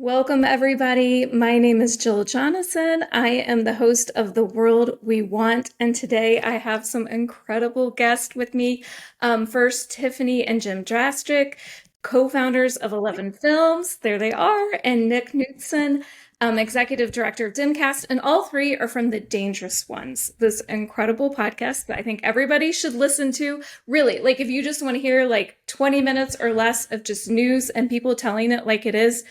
Welcome, everybody. My name is Jill Jonathan. I am the host of The World We Want, and today I have some incredible guests with me. First, Tiffany and Jim Drastic, co-founders of 11 Films. There they are. And Nick Knudsen, executive director of Dimcast, and all three are from The Dangerous Ones, this incredible podcast that I think everybody should listen to. Really, like if you just want to hear like 20 minutes or less of just news and people telling it like it is,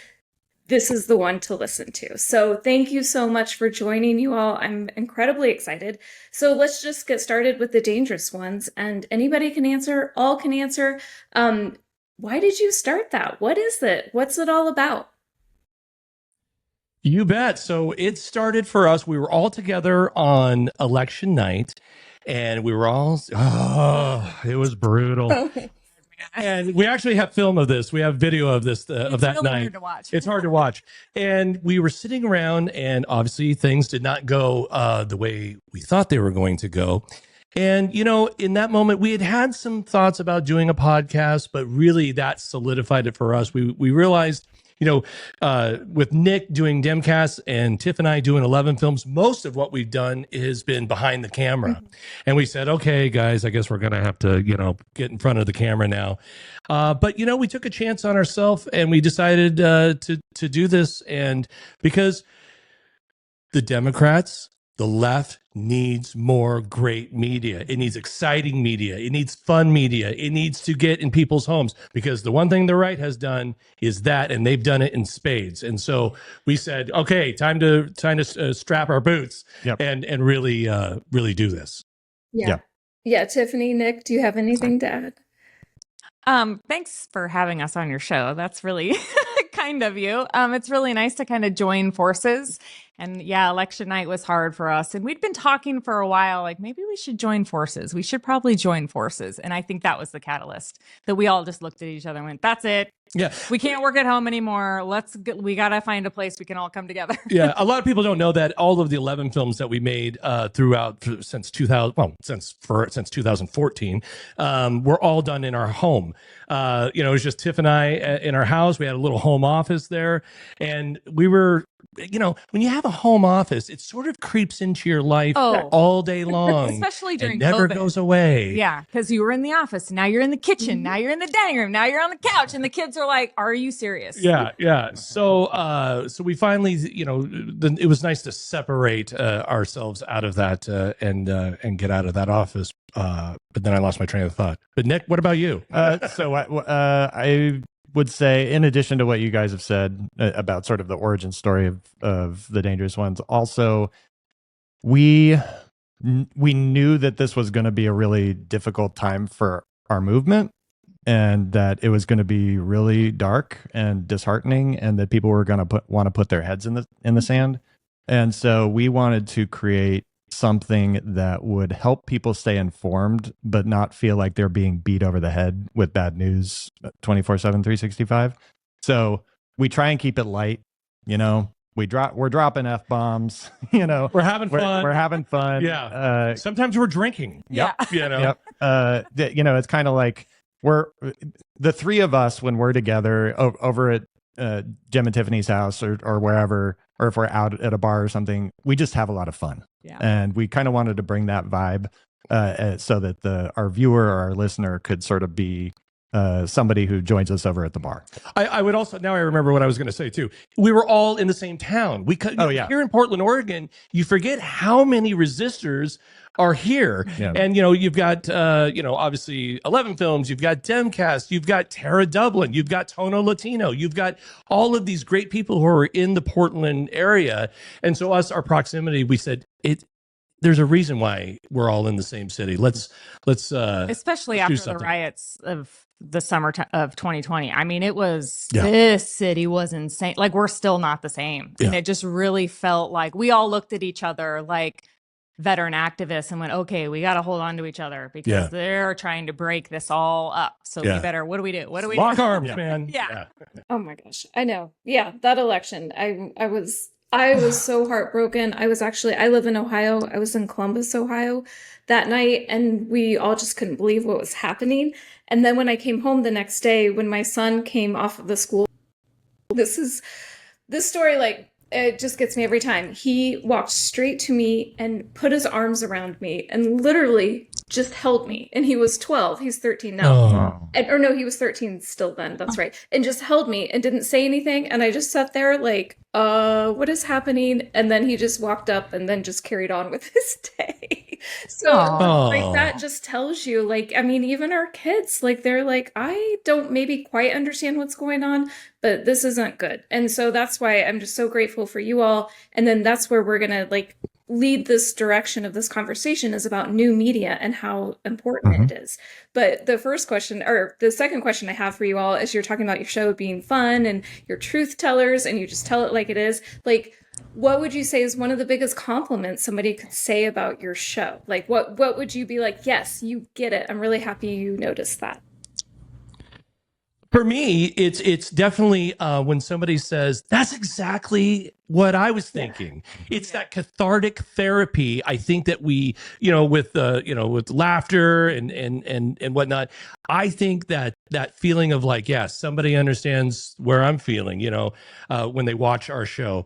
this is the one to listen to. So thank you so much for joining, you all. I'm incredibly excited. So let's just get started with The Dangerous Ones, and anybody can answer, all can answer. Why did you start that? What is it? What's it all about? You bet. So it started for us. We were all together on election night, and we were all, it was brutal. And we actually have film of this. We have video of this, of that really night. Hard to watch. It's hard to watch. And we were sitting around, and obviously things did not go the way we thought they were going to go. And, you know, in that moment, we had some thoughts about doing a podcast, but really that solidified it for us. We realized, you know, with Nick doing Demcast and Tiff and I doing 11 Films, most of what we've done has been behind the camera. Mm-hmm. And we said, okay, guys, I guess we're going to have to, you know, get in front of the camera now. But, you know, we took a chance on ourselves and we decided to do this. And because the Democrats, the left needs more great media. It needs exciting media. It needs fun media. It needs to get in people's homes, because the one thing the right has done is that, and they've done it in spades. And so we said, okay, time to strap our boots. Yep. and really do this. Yeah. Tiffany, Nick, do you have anything to add? Thanks for having us on your show. That's really kind of you. It's really nice to kind of join forces. And yeah, election night was hard for us. And we'd been talking for a while, like maybe we should join forces. We should probably join forces. And I think that was the catalyst, that we all just looked at each other and went, that's it. Yeah. We can't work at home anymore. We got to find a place we can all come together. Yeah. A lot of people don't know that all of the 11 films that we made throughout since 2014, were all done in our home. You know, it was just Tiff and I in our house. We had a little home office there, and we were, you know, when you have a home office, it sort of creeps into your life all day long. Especially during COVID. Never COVID. goes away. Yeah, because you were in the office, now you're in the kitchen, now you're in the dining room, now you're on the couch, and the kids are like, are you serious? Yeah. So we finally, you know, it was nice to separate ourselves out of that and get out of that office. But then I lost my train of thought. But Nick, what about you? I would say, in addition to what you guys have said about sort of the origin story of The Dangerous Ones, also we knew that this was going to be a really difficult time for our movement, and that it was going to be really dark and disheartening, and that people were going to want to put their heads in the sand. And so we wanted to create something that would help people stay informed, but not feel like they're being beat over the head with bad news 24/7, 365. So we try and keep it light. You know, we're dropping F-bombs, you know, We're having fun. We're having fun. Yeah. Sometimes we're drinking. Yep. You know, you know, it's kind of like we're the three of us when we're together over at Jim and Tiffany's house or wherever, or if we're out at a bar or something, we just have a lot of fun. Yeah. And we kind of wanted to bring that vibe so that our viewer or our listener could sort of be somebody who joins us over at the bar. I would also, now I remember what I was going to say too. We were all in the same town. Here in Portland, Oregon, you forget how many resistors are here. Yeah. And, you know, you've got, you know, obviously 11 Films, you've got Demcast, you've got Tara Dublin, you've got Tono Latino, you've got all of these great people who are in the Portland area. And so our proximity, we said, there's a reason why we're all in the same city. Let's especially after the riots of the summer of 2020. I mean, this city was insane. Like, we're still not the same. Yeah. And it just really felt like we all looked at each other like veteran activists and went, okay, we got to hold on to each other because they're trying to break this all up. So we better, what do we do? Lock arms, man. Yeah. Oh my gosh. I know. Yeah. That election, I was so heartbroken. I live in Ohio. I was in Columbus, Ohio that night, and we all just couldn't believe what was happening. And then when I came home the next day, when my son came off of the school, this is this story, like, it just gets me every time. He walked straight to me and put his arms around me and literally just held me. And he was 12. He's 13 now. Oh. Or no, he was 13 still then. That's right. And just held me and didn't say anything. And I just sat there like, what is happening? And then he just walked up and then just carried on with his day. So like that just tells you, like, I mean, even our kids, like, they're like, I don't maybe quite understand what's going on, but this isn't good. And so that's why I'm just so grateful for you all. And then that's where we're going to like lead this direction of this conversation, is about new media and how important it is. But the first question, or the second question I have for you all, is you're talking about your show being fun and you're truth tellers and you just tell it like it is. Like, what would you say is one of the biggest compliments somebody could say about your show? Like, what would you be like, yes, you get it. I'm really happy you noticed that. For me, it's definitely when somebody says, that's exactly what I was thinking. It's that cathartic therapy. I think that we, with laughter and whatnot, I think that feeling of like, yes, somebody understands where I'm feeling, when they watch our show.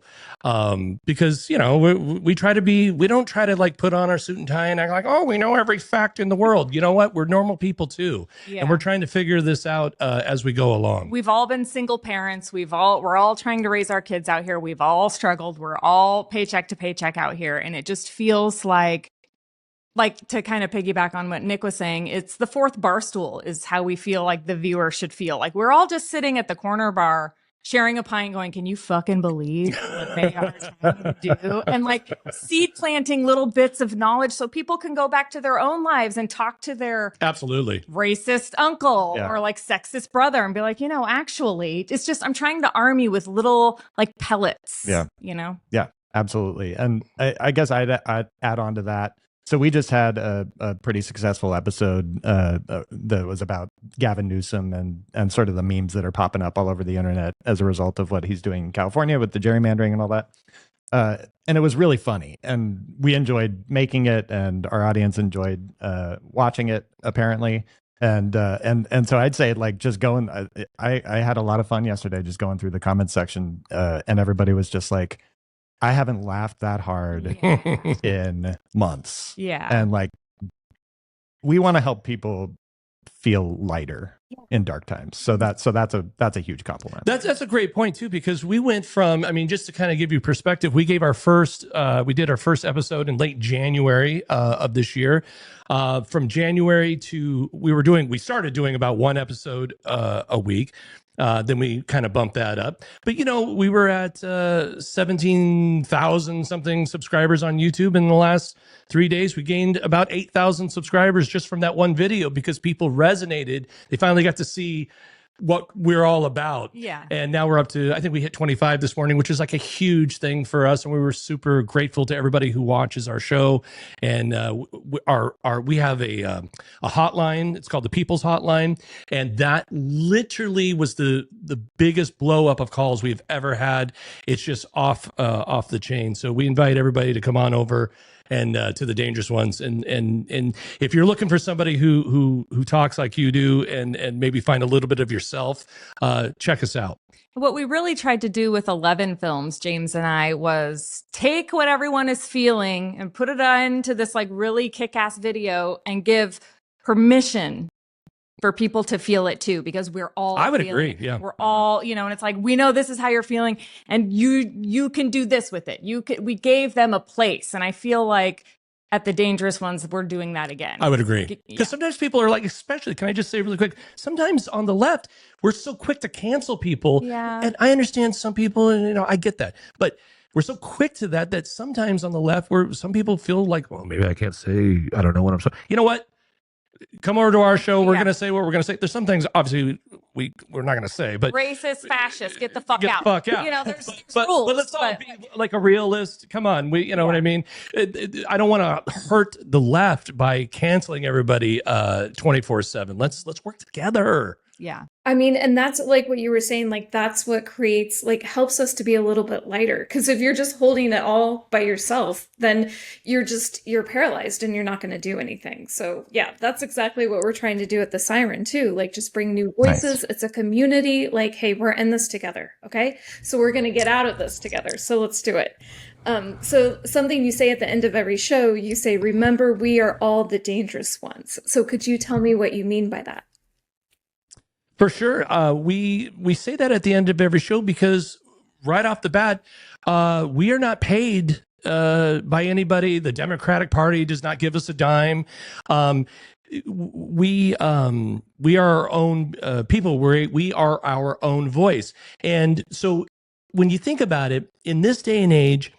Because, we try to be, we don't try to like put on our suit and tie and act like, oh, we know every fact in the world. You know what? We're normal people too. Yeah. And we're trying to figure this out as we go along. We've all been single parents. We're all trying to raise our kids out here. We've all struggled. We're all paycheck to paycheck out here. And it just feels like to kind of piggyback on what Nick was saying, it's the fourth bar stool is how we feel like the viewer should feel. Like we're all just sitting at the corner bar, sharing a pint going, can you fucking believe what they are trying to do? And like seed planting little bits of knowledge so people can go back to their own lives and talk to their absolutely racist uncle or like sexist brother and be like, actually, it's just, I'm trying to arm you with little like pellets. Yeah. Yeah, absolutely. And I guess I'd add on to that. So we just had a pretty successful episode that was about Gavin Newsom and sort of the memes that are popping up all over the internet as a result of what he's doing in California with the gerrymandering and all that. And it was really funny, and we enjoyed making it, and our audience enjoyed watching it apparently. And so I'd say like just going. I had a lot of fun yesterday just going through the comments section, and everybody was just like, I haven't laughed that hard in months. Yeah. And like, we want to help people feel lighter in dark times. So that's a huge compliment. That's a great point too, because we went from, just to kind of give you perspective, we did our first episode in late January of this year. From January to, we started doing about one episode a week. Then we kind of bumped that up. But, we were at 17,000 something subscribers on YouTube. In the last 3 days, we gained about 8,000 subscribers just from that one video because people resonated. They finally got to see what we're all about. Yeah. And now we're up to, I think we hit 25 this morning, which is like a huge thing for us. And we were super grateful to everybody who watches our show. And we have a hotline. It's called the People's Hotline. And that literally was the biggest blow up of calls we've ever had. It's just off the chain. So we invite everybody to come on over and to the Dangerous Ones. And if you're looking for somebody who talks like you do and maybe find a little bit of yourself, check us out. What we really tried to do with 11 films, James and I, was take what everyone is feeling and put it into this like really kick-ass video and give permission for people to feel it too, because we're all I would agree. Yeah. We're all, and it's like, we know this is how you're feeling and you can do this with it. We gave them a place. And I feel like at the Dangerous Ones, we're doing that again. I would agree. Because sometimes people are like, especially, can I just say really quick, sometimes on the left, we're so quick to cancel people. Yeah. And I understand some people, and I get that. But we're so quick to that sometimes on the left, where some people feel like, well, maybe I can't say, I don't know what I'm saying. You know what? Come over to our show. We're going to say what we're going to say. There's some things, obviously, we're not going to say, but racist, fascist, get the fuck out. Fuck out. There's but rules. But let's all be like a realist. Come on, what I mean. I don't want to hurt the left by canceling everybody 24/7. Let's work together. Yeah. I mean, and that's like what you were saying, like that's what creates, like helps us to be a little bit lighter. Because if you're just holding it all by yourself, then you're paralyzed and you're not going to do anything. So yeah, that's exactly what we're trying to do at the Siren too. Like just bring new voices. Nice. It's a community. Like, hey, we're in this together. Okay. So we're going to get out of this together. So let's do it. So something you say at the end of every show, you say, remember, we are all the dangerous ones. So could you tell me what you mean by that? For sure. We say that at the end of every show because right off the bat, we are not paid by anybody. The Democratic Party does not give us a dime. We are our own people. We are our own voice. And so when you think about it, in this day and age,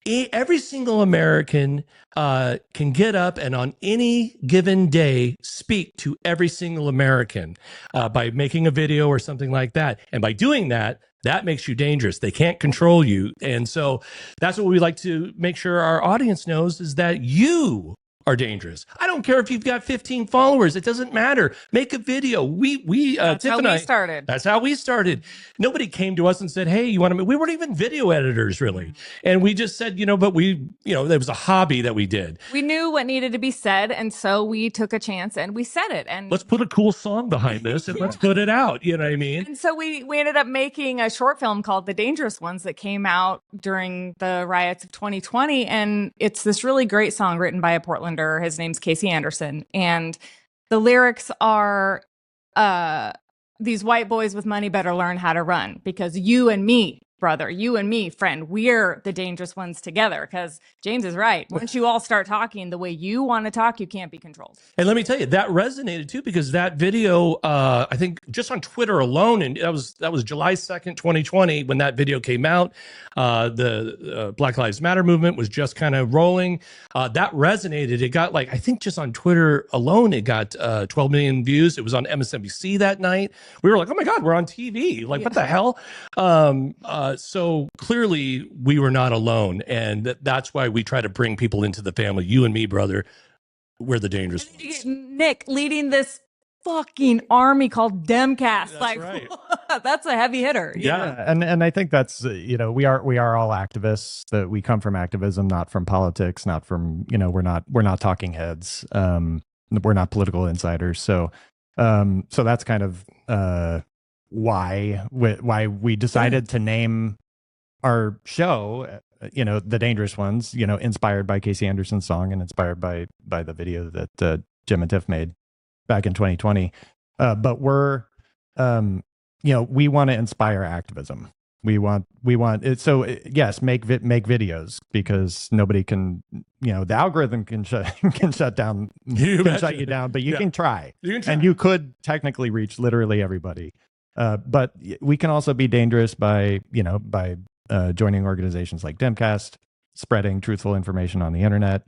every single American can get up and on any given day speak to every single American by making a video or something like that. And by doing that, that makes you dangerous. They can't control you. And so that's what we like to make sure our audience knows is that you are dangerous. I don't care if you've got 15 followers. It doesn't matter. Make a video. That's Tiff how and we I started. That's how we started. Nobody came to us and said, hey, you want to, we weren't even video editors really. And we just said, but there was a hobby that we did. We knew what needed to be said. And so we took a chance and we said it. And let's put a cool song behind this and let's put it out. You know what I mean? And so we ended up making a short film called The Dangerous Ones that came out during the riots of 2020. And it's this really great song written by a Portlander. His name's Casey Anderson. And the lyrics are, these white boys with money better learn how to run because you and me, brother, you and me, friend, we're the dangerous ones together. Because James is right. Once you all start talking the way you want to talk, you can't be controlled. And let me tell you, that resonated too, because that video, I think just on Twitter alone, and that was July 2nd, 2020, when that video came out. The Black Lives Matter movement was just kind of rolling. That resonated. It got I think just on Twitter alone, it got 12 million views. It was on MSNBC that night. We were like, oh my God, we're on TV. What the hell? So clearly we were not alone. And that's why we try to bring people into the family. You and me, brother, we're the dangerous ones. Nick leading this fucking army called Demcast. That's right. That's a heavy hitter. Yeah. And I think that's, we are all activists, that we come from activism, not from politics, not from, we're not talking heads. We're not political insiders. So that's kind of, why we decided to name our show, The Dangerous Ones, inspired by Casey Anderson's song and inspired by the video that Jim and Tiff made back in 2020. But we're, we want to inspire activism. We want it. So yes, make videos, because nobody can, the algorithm can shut down, shut you down, but you can try. And you could technically reach literally everybody. But we can also be dangerous by joining organizations like Demcast, spreading truthful information on the internet,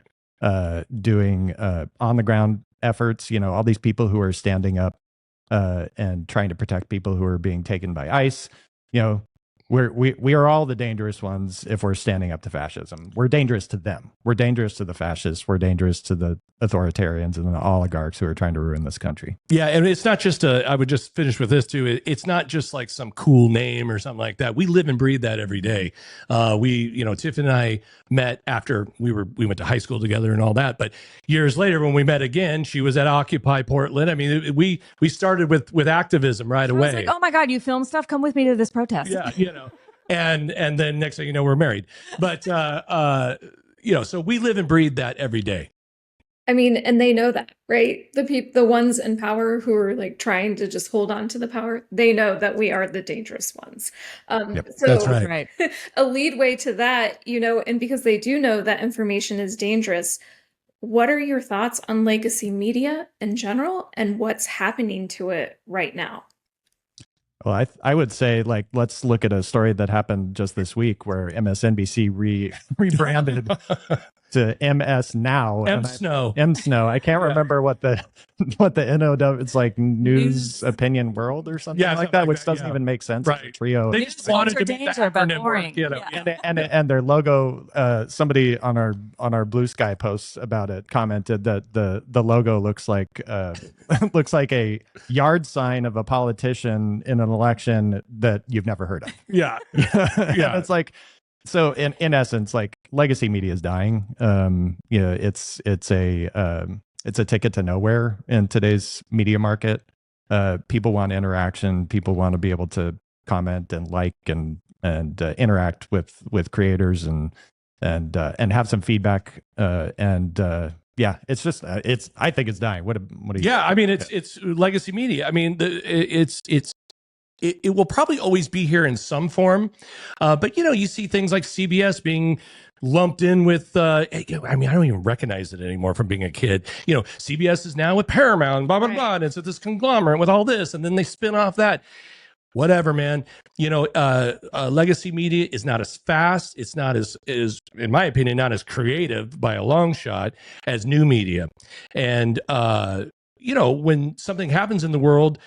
doing on the ground efforts. All these people who are standing up and trying to protect people who are being taken by ICE. We are all the dangerous ones if we're standing up to fascism. We're dangerous to them. We're dangerous to the fascists. We're dangerous to the authoritarians and the oligarchs who are trying to ruin this country. Yeah, and it's not just I would just finish with this too. It's not just like some cool name or something like that. We live and breathe that every day. Tiffany and I met after we went to high school together and all that. But years later, when we met again, she was at Occupy Portland. I mean, we started with activism right away. I was like, oh my God, you film stuff? Come with me to this protest. Yeah, and then next thing you know, we're married. But so we live and breathe that every day. I mean, and they know that, right? The ones in power who are trying to just hold on to the power, they know that we are the dangerous ones. So that's right. A lead way to that, and because they do know that information is dangerous, what are your thoughts on legacy media in general and what's happening to it right now? Well, I would say, let's look at a story that happened just this week where MSNBC rebranded to MS Now. M Snow. I can't remember what the NOW. It's like News Opinion World or something like that, which doesn't even make sense. Right. It's a trio. They just wanted to make the acronym work, you know. And their logo. Somebody on our Blue Sky posts about it commented that the logo looks like looks like a yard sign of a politician in an election that you've never heard of. Yeah. Yeah. It's like, so in essence, like legacy media is dying. It's a ticket to nowhere in today's media market. People want interaction. People want to be able to comment and like and interact with creators and have some feedback. It's just I think it's dying. What do you? Yeah, I mean it's legacy media. I mean it will probably always be here in some form, but you see things like CBS being lumped in with. I mean, I don't even recognize it anymore from being a kid. CBS is now with Paramount, blah blah blah, and it's this conglomerate with all this, and then they spin off that. Whatever, man. Legacy media is not as fast. It's not as, in my opinion, not as creative by a long shot as new media. And when something happens in the world,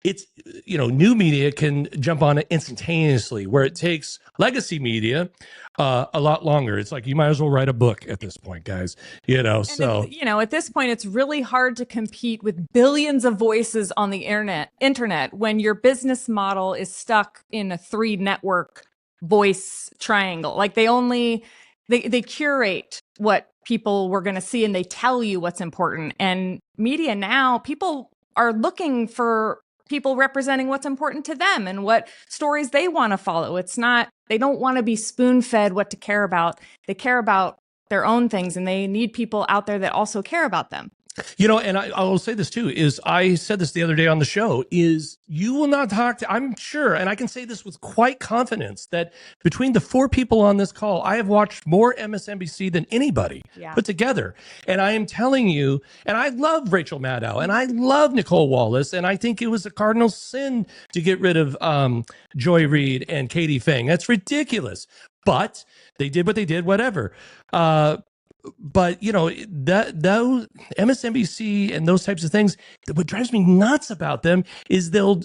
it's new media can jump on it instantaneously, where it takes legacy media a lot longer. It's like you might as well write a book at this point, guys. At this point it's really hard to compete with billions of voices on the internet when your business model is stuck in a 3 network voice triangle. Like they curate what people were going to see and they tell you what's important. And media now, people are looking for people representing what's important to them and what stories they want to follow. They don't want to be spoon-fed what to care about. They care about their own things, and they need people out there that also care about them. And I'll say this too, is I said this the other day on the show, is you will not talk to, I'm sure, and I can say this with quite confidence, that between the 4 people on this call, I have watched more MSNBC than anybody put together. And I am telling you, and I love Rachel Maddow, and I love Nicole Wallace, and I think it was a cardinal sin to get rid of Joy Reid and Katie Fang. That's ridiculous. But they did what they did, whatever. But those MSNBC and those types of things, what drives me nuts about them is they'll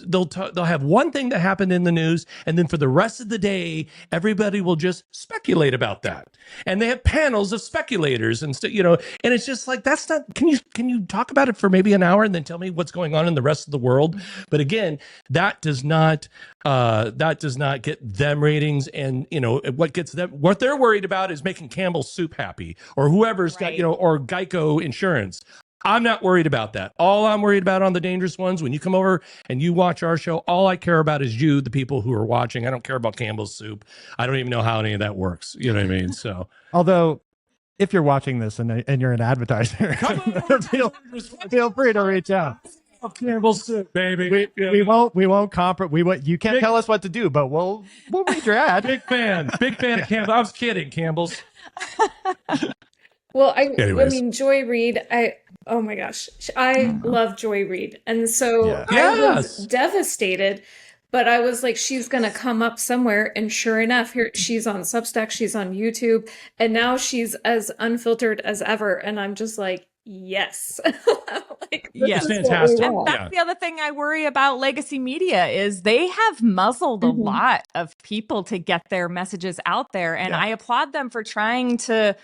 have one thing that happened in the news, and then for the rest of the day, everybody will just speculate about that. And they have panels of speculators and and it's just like, that's not. Can you talk about it for maybe an hour and then tell me what's going on in the rest of the world? But again, that does not get them ratings, and what gets them, what they're worried about is making Campbell's Soup happy, or whoever's got, or Geico Insurance. I'm not worried about that. All I'm worried about on The Dangerous Ones, when you come over and you watch our show, all I care about is you, the people who are watching. I don't care about Campbell's Soup. I don't even know how any of that works. You know what I mean? So, although, if you're watching this and you're an advertiser, feel free to reach out. Campbell's Soup, baby. We won't compromise. You can't tell us what to do, but we'll read your ad. Big fan of Campbell. I was kidding, Campbell's. Well, I mean, Joy Reid, oh my gosh, I love Joy Reid. And so I was devastated, but I was like, she's going to come up somewhere. And sure enough, here she's on Substack, she's on YouTube, and now she's as unfiltered as ever. And I'm just like, yes. Yes, fantastic. And that's the other thing I worry about legacy media is they have muzzled a lot of people to get their messages out there. And I applaud them for trying to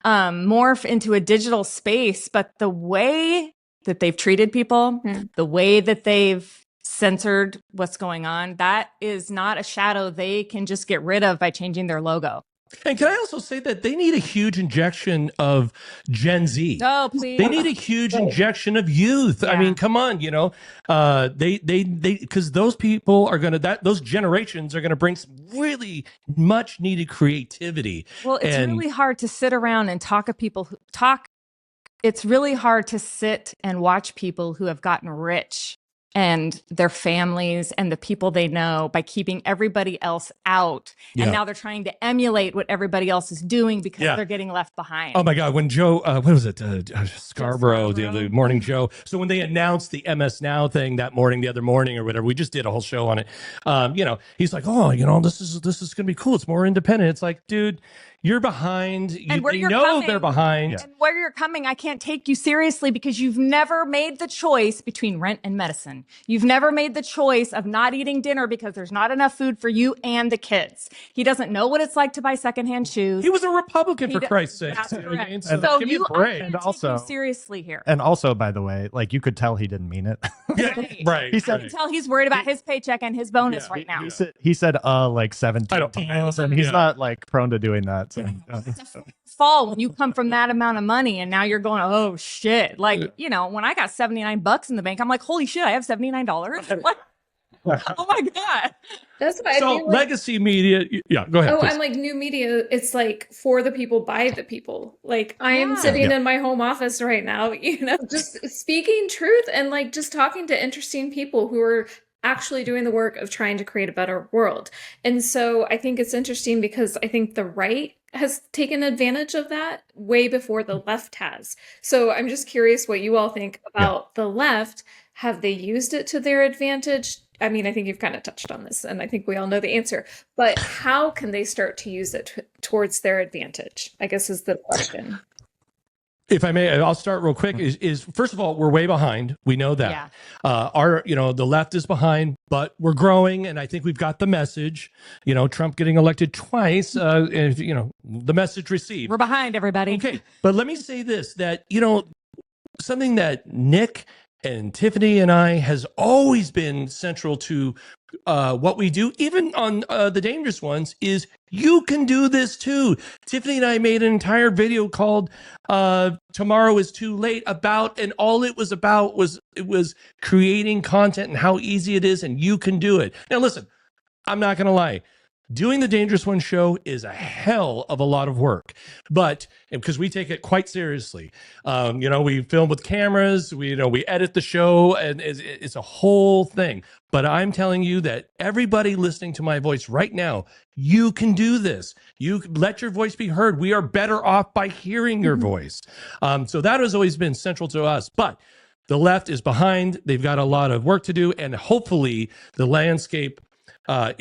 morph into a digital space, but the way that they've treated people, the way that they've censored what's going on, that is not a shadow they can just get rid of by changing their logo. And can I also say that they need a huge injection of Gen Z? Oh, please. They need a huge injection of youth. I mean, come on, they because those people are those generations are gonna bring some really much needed creativity. Well, it's really hard to sit around and talk to people who talk. It's really hard to sit and watch people who have gotten rich and their families and the people they know by keeping everybody else out. And now they're trying to emulate what everybody else is doing because they're getting left behind. Oh my God. When Joe, what was it? Scarborough, the morning Joe. So when they announced the MS Now thing that morning, the other morning or whatever, we just did a whole show on it. He's like, oh, this is going to be cool. It's more independent. It's like, dude, you're behind. And where They you're know coming, they're behind. and where you're coming, I can't take you seriously because you've never made the choice between rent and medicine. You've never made the choice of not eating dinner because there's not enough food for you and the kids. He doesn't know what it's like to buy secondhand shoes. He was a Republican, for Christ's sake. That's correct. So So give me a you break. and also take you seriously here. And also, by the way, like you could tell he didn't mean it. Yeah, right. He said, you can tell he's worried about his paycheck and his bonus right now. He said like 17 times, and he's not like prone to doing that. So. Fall when you come from that amount of money and now you're going, oh shit. Like, you know, when I got $79 in the bank, I'm like, holy shit, I have $79. What? Oh my God. That's why so I feel like, legacy media. Yeah, go ahead. oh, please. I'm like new media. It's like for the people, by the people. Like I am sitting in my home office right now, you know, just speaking truth and like just talking to interesting people who are actually doing the work of trying to create a better world. And so I think it's interesting because I think the right has taken advantage of that way before the left has. So I'm just curious what you all think about the left. Have they used it to their advantage? I mean, I think you've kind of touched on this, and I think we all know the answer. But how can they start to use it towards their advantage? I guess is the question. If I may, I'll start real quick. Is first of all, we're way behind. We know that. The left is behind, but we're growing, and I think we've got the message. You know, Trump getting elected twice. The message received. We're behind, everybody. Okay, but let me say this: that something that Nick and Tiffany and I has always been central to what we do, even on the dangerous ones, is you can do this too. Tiffany and I made an entire video called "Tomorrow is Too Late" and all it was about was creating content and how easy it is, and you can do it. Now, listen, I'm not going to lie. Doing the Dangerous One show is a hell of a lot of work, but because we take it quite seriously, we film with cameras, we edit the show, and it's a whole thing. But I'm telling you that everybody listening to my voice right now, you can do this. You let your voice be heard. We are better off by hearing your voice. So that has always been central to us, but the left is behind. They've got a lot of work to do, and hopefully the landscape I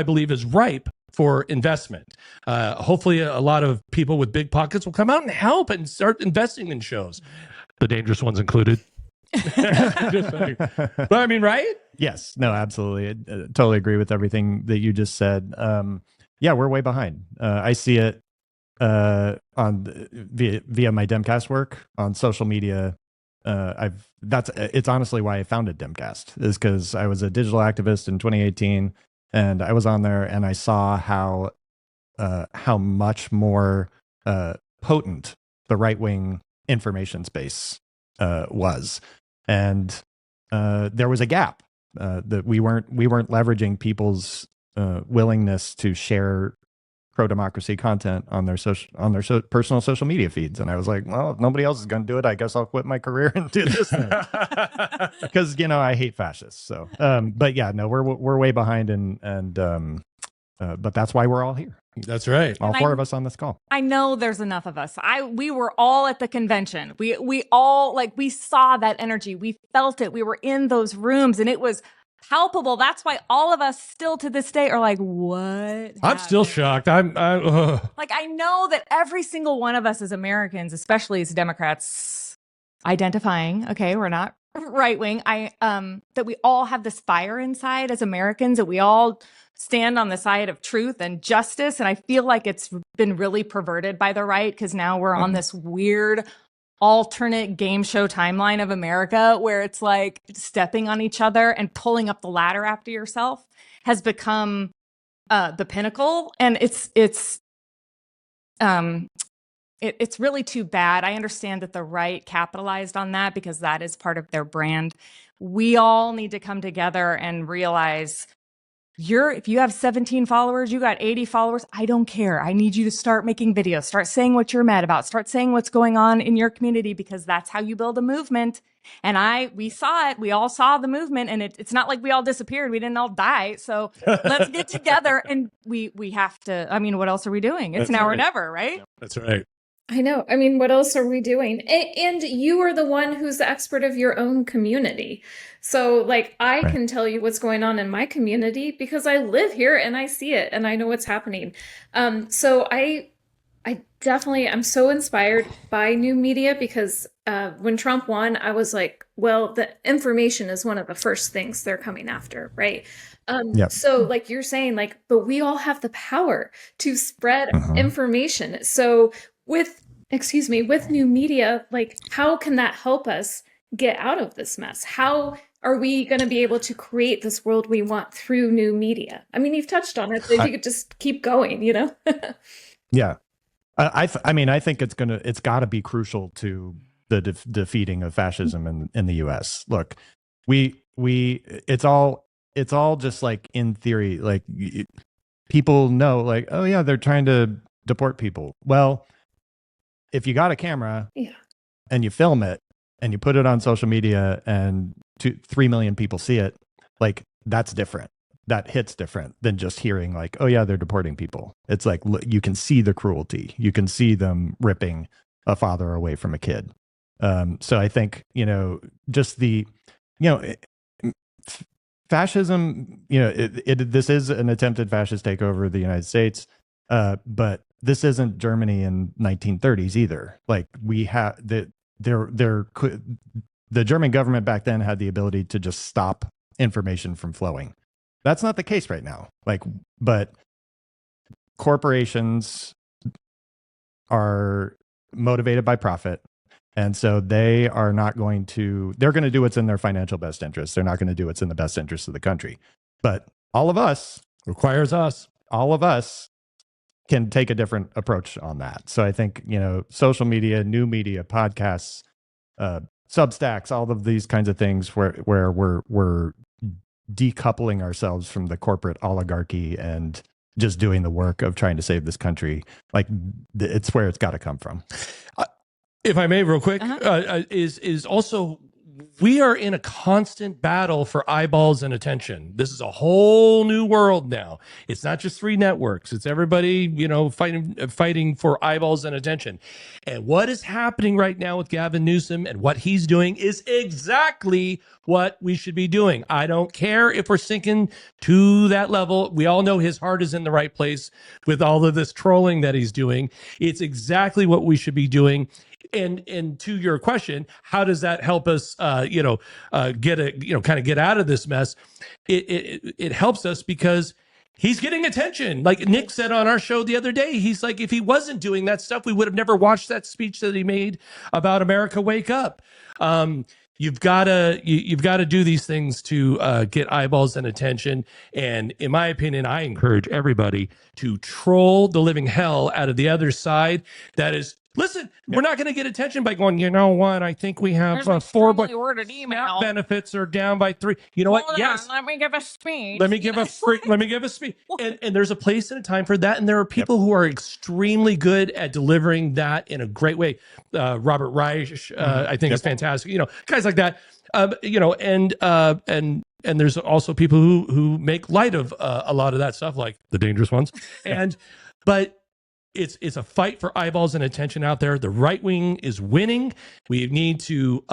believe, is ripe for investment. Hopefully, a lot of people with big pockets will come out and help and start investing in shows, the dangerous ones included. But I mean, right? Yes. No, absolutely. I totally agree with everything that you just said. We're way behind. I see it on via my Demcast work on social media. It's honestly why I founded Demcast, is because I was a digital activist in 2018, and I was on there and I saw how much more potent the right wing information space was, and there was a gap that we weren't leveraging people's willingness to share pro-democracy content on their personal social media feeds. And I was like, well, if nobody else is going to do it, I guess I'll quit my career and do this thing. Because I hate fascists. So but yeah, no, we're way behind, and but that's why we're all here. That's right. All four of us on this call. I know there's enough of us. We were all at the convention. We all we saw that energy. We felt it. We were in those rooms, and it was palpable. That's why all of us still to this day are like, what? I'm still shocked. I know that every single one of us as Americans, especially as Democrats, identifying, okay, we're not right wing. That we all have this fire inside as Americans, that we all stand on the side of truth and justice. And I feel like it's been really perverted by the right, because now we're on this weird alternate game show timeline of America where it's like stepping on each other and pulling up the ladder after yourself has become the pinnacle. And it's really too bad. I understand that the right capitalized on that because that is part of their brand. We all need to come together and realize if you have 17 followers, you got 80 followers, I don't care. I need you to start making videos, start saying what you're mad about, start saying what's going on in your community, because that's how you build a movement. And we saw it. We all saw the movement, and it's not like we all disappeared. We didn't all die. So let's get together, and we have to. I mean, what else are we doing? It's now or never, right? That's right. I know. I mean, what else are we doing? And you are the one who's the expert of your own community. So, like, I can tell you what's going on in my community because I live here and I see it and I know what's happening. So I definitely, I'm so inspired by new media because when Trump won, I was like, well, the information is one of the first things they're coming after, right? So like you're saying, like, but we all have the power to spread information. So with new media, like, how can that help us get out of this mess? How are we going to be able to create this world we want through new media? I mean, you've touched on it, so if you could just keep going, you know? Yeah. I mean, I think it's got to be crucial to the defeating of fascism in the U.S. Look, it's all just like in theory, like people know, like, oh yeah, they're trying to deport people. Well, if you got a camera and you film it and you put it on social media and 3 million people see it, like, that's different. That hits different than just hearing like, oh yeah, they're deporting people. It's like, you can see the cruelty. You can see them ripping a father away from a kid. So I think, just fascism, this is an attempted fascist takeover of the United States. But this isn't Germany in 1930s either. Like, we have the German government back then had the ability to just stop information from flowing. That's not the case right now. Like, but corporations are motivated by profit. And so they're going to do what's in their financial best interest. They're not going to do what's in the best interest of the country. But all of us can take a different approach on that. So I think, social media, new media, podcasts, Substacks, all of these kinds of things where we're decoupling ourselves from the corporate oligarchy and just doing the work of trying to save this country. Like, it's where it's got to come from. If I may, real quick, is also, we are in a constant battle for eyeballs and attention. This is a whole new world now. It's not just 3 networks. It's everybody, fighting for eyeballs and attention. And what is happening right now with Gavin Newsom and what he's doing is exactly what we should be doing. I don't care if we're sinking to that level. We all know his heart is in the right place with all of this trolling that he's doing. It's exactly what we should be doing. And to your question, how does that help us, get out of this mess? It helps us because he's getting attention. Like Nick said on our show the other day, he's like, if he wasn't doing that stuff, we would have never watched that speech that he made about America Wake Up. You've got to do these things to get eyeballs and attention. And in my opinion, I encourage everybody to troll the living hell out of the other side. That is, listen, we're not going to get attention by going, you know what? I think we have 4 worded email. Benefits are down by 3. You know what? Yes. Let me give a speech. Let me give a speech. And there's a place and a time for that. And there are people who are extremely good at delivering that in a great way. Robert Reich, I think is fantastic. Guys like that. And there's also people who make light of a lot of that stuff, like the dangerous ones. But it's a fight for eyeballs and attention out there. The right wing is winning. We need to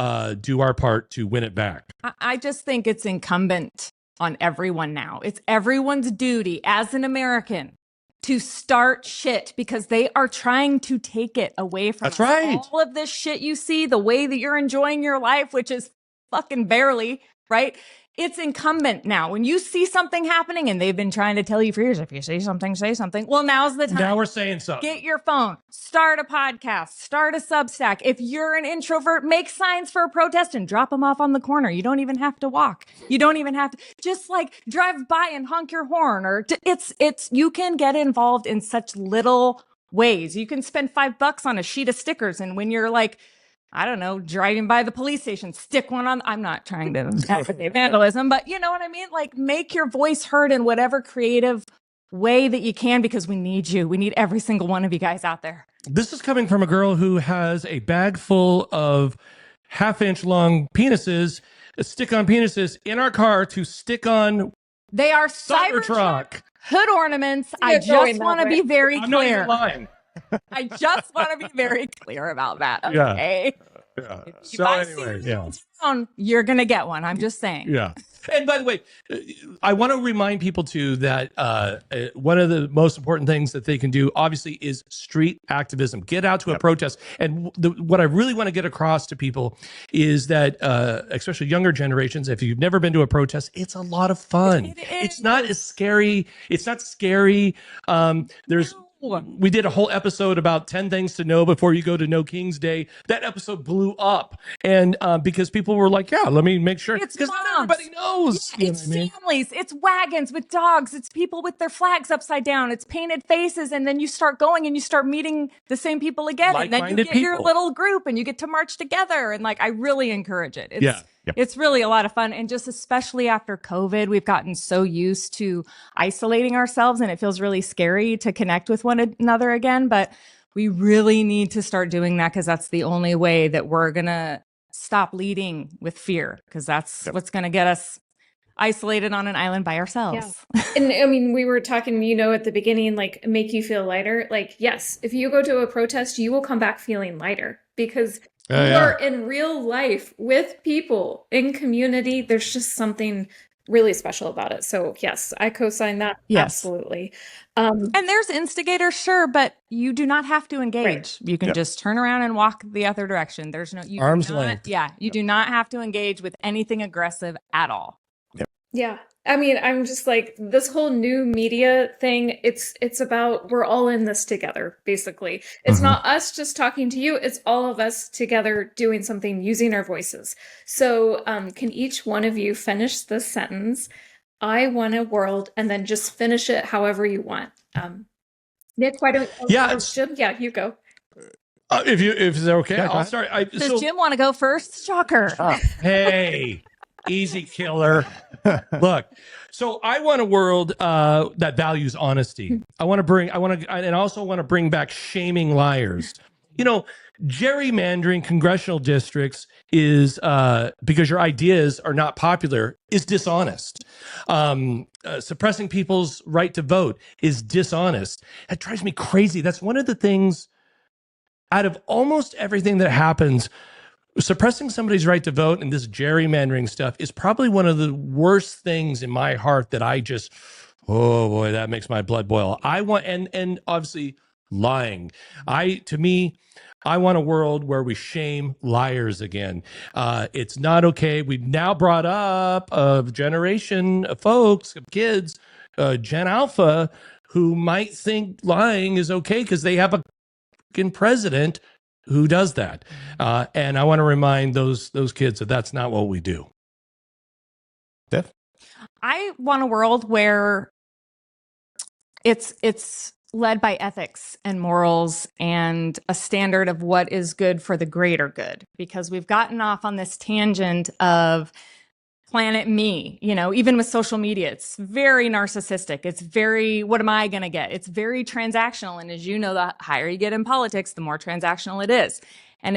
do our part to win it back. I just think it's incumbent on everyone now. It's everyone's duty as an American to start shit because they are trying to take it away from us. That's right. All of this shit you see, the way that you're enjoying your life, which is fucking barely, right? It's incumbent now. When you see something happening, and they've been trying to tell you for years, if you see something, say something. Well, now's the time. Now we're saying something. Get your phone, start a podcast, start a Substack. If you're an introvert, make signs for a protest and drop them off on the corner. You don't even have to walk. You don't even have to just like drive by and honk your horn. Or you can get involved in such little ways. You can spend $5 on a sheet of stickers, and when you're like, I don't know, driving by the police station, stick one on. I'm not trying to advocate vandalism, but you know what I mean? Like, make your voice heard in whatever creative way that you can, because we need you. We need every single one of you guys out there. This is coming from a girl who has a bag full of 1/2-inch long penises, stick-on penises in our car to stick on. They are Cybertruck hood ornaments. I just want to be very clear. I'm not even lying. I just want to be very clear about that. Okay. Yeah. If I see you in town, you're going to get one. I'm just saying. Yeah. And by the way, I want to remind people too that one of the most important things that they can do, obviously, is street activism. Get out to a protest. And what I really want to get across to people is that, especially younger generations, if you've never been to a protest, it's a lot of fun. It's not as scary. It's not scary. We did a whole episode about 10 things to know before you go to No King's Day. That episode blew up. And because people were like, yeah, let me make sure. Because not everybody knows. Yeah, it's families. It's wagons with dogs. It's people with their flags upside down. It's painted faces. And then you start going and you start meeting the same people again. And then you get your little group and you get to march together. And like, I really encourage it. It's really a lot of fun. And just especially after COVID, we've gotten so used to isolating ourselves and it feels really scary to connect with one another again. But we really need to start doing that because that's the only way that we're going to stop leading with fear, because that's what's going to get us isolated on an island by ourselves. Yeah. And I mean, we were talking, at the beginning, like make you feel lighter. Like, yes, if you go to a protest, you will come back feeling lighter because you are in real life with people in community. There's just something really special about it. So yes, I co-sign that. Yes. Absolutely. And there's instigators, sure, but you do not have to engage. Right. You can just turn around and walk the other direction. There's no arm's length. Yeah, you do not have to engage with anything aggressive at all. Yeah. I mean, I'm just like, this whole new media thing, it's about, we're all in this together, basically. It's not us just talking to you, it's all of us together doing something, using our voices. So can each one of you finish this sentence? I want a world, and then just finish it however you want. Nick, why don't Jim? Yeah, you go. If it's okay, I'll start. Does Jim want to go first? Shocker. Hey. Easy killer. Look, so I want a world that values honesty. I also want to bring back shaming liars. Gerrymandering congressional districts is because your ideas are not popular is dishonest. Suppressing people's right to vote is dishonest. That drives me crazy. That's one of the things out of almost everything that happens. Suppressing somebody's right to vote and this gerrymandering stuff is probably one of the worst things in my heart that I just, oh boy, that makes my blood boil. I want, and obviously lying. To me, I want a world where we shame liars again. It's not okay. We've now brought up a generation of folks, of kids, Gen Alpha, who might think lying is okay because they have a fucking president who does that. And I want to remind those kids that that's not what we do. Tiff? I want a world where it's led by ethics and morals and a standard of what is good for the greater good, because we've gotten off on this tangent of planet me, even with social media, it's very narcissistic. It's very, what am I going to get? It's very transactional. And as you know, the higher you get in politics, the more transactional it is. And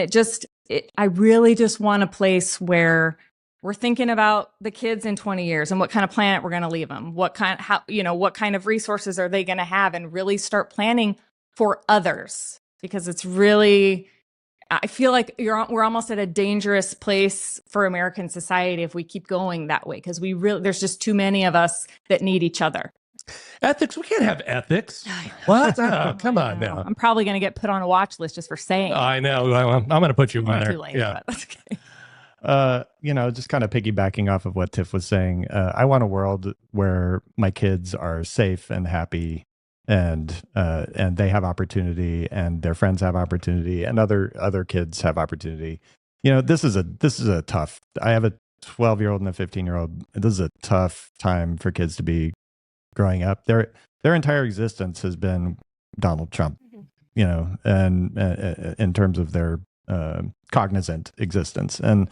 I really just want a place where we're thinking about the kids in 20 years and what kind of planet we're going to leave them. What kind of resources are they going to have, and really start planning for others, because it's really, I feel like we're almost at a dangerous place for American society if we keep going that way, because there's just too many of us that need each other. Ethics? We can't have ethics. What? Oh, come on now. I'm probably going to get put on a watch list just for saying it. I know. I'm going to put you on there. Too late, but that's okay. Just kind of piggybacking off of what Tiff was saying, I want a world where my kids are safe and happy, and they have opportunity, and their friends have opportunity, and other kids have opportunity. This is a tough. I have a 12-year-old and a 15-year-old. This is a tough time for kids to be growing up. Their entire existence has been Donald Trump. And in terms of their cognizant existence, and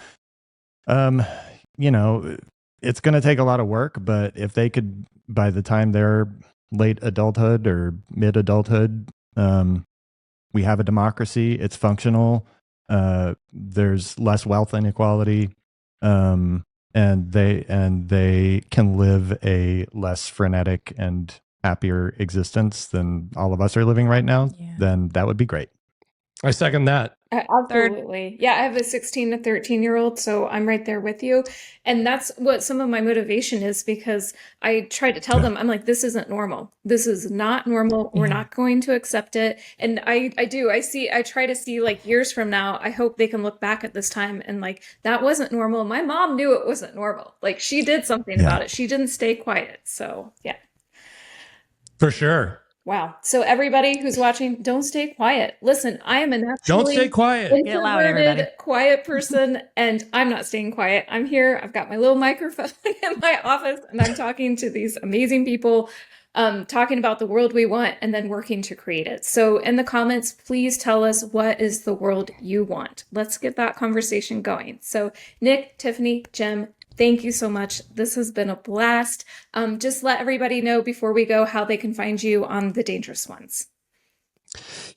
it's going to take a lot of work. But if they could, by the time they're late adulthood or mid adulthood, we have a democracy. It's functional. There's less wealth inequality, and they can live a less frenetic and happier existence than all of us are living right now, then that would be great. I second that. Absolutely. Yeah, I have a 16 to 13-year-old, so I'm right there with you. And that's what some of my motivation is, because I try to tell them, I'm like, this isn't normal. This is not normal. We're not going to accept it. And I try to see, like, years from now, I hope they can look back at this time and like, that wasn't normal. My mom knew it wasn't normal. Like, she did something about it. She didn't stay quiet. So yeah. For sure. Wow. So everybody who's watching, don't stay quiet. Listen, I am a naturally don't stay quiet. Get loud, everybody. Quiet person, and I'm not staying quiet. I'm here. I've got my little microphone in my office, and I'm talking to these amazing people, talking about the world we want and then working to create it. So in the comments, please tell us, what is the world you want? Let's get that conversation going. So Nick, Tiffany, Jim, thank you so much. This has been a blast. Just let everybody know before we go how they can find you on The Dangerous Ones.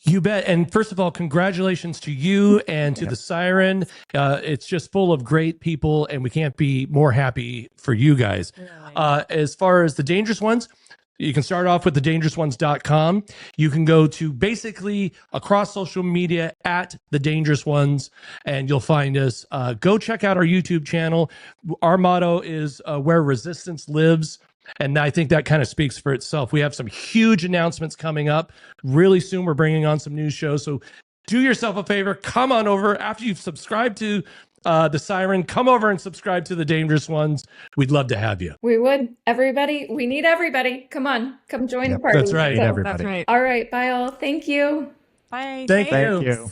You bet. And first of all, congratulations to you and to the Siren. It's just full of great people, and we can't be more happy for you guys. As far as The Dangerous Ones, you can start off with thedangerousones.com. You can go to basically across social media at The Dangerous Ones, and you'll find us. Go check out our YouTube channel. Our motto is where resistance lives. And I think that kind of speaks for itself. We have some huge announcements coming up. Really soon, we're bringing on some new shows. So do yourself a favor. Come on over. After you've subscribed to the Siren, come over and subscribe to The Dangerous Ones. We'd love to have you. We would. Everybody. We need everybody. Come on. Come join the party. That's right. Everybody. That's right. All right. Bye all. Thank you. Bye. Thank you. Thank you.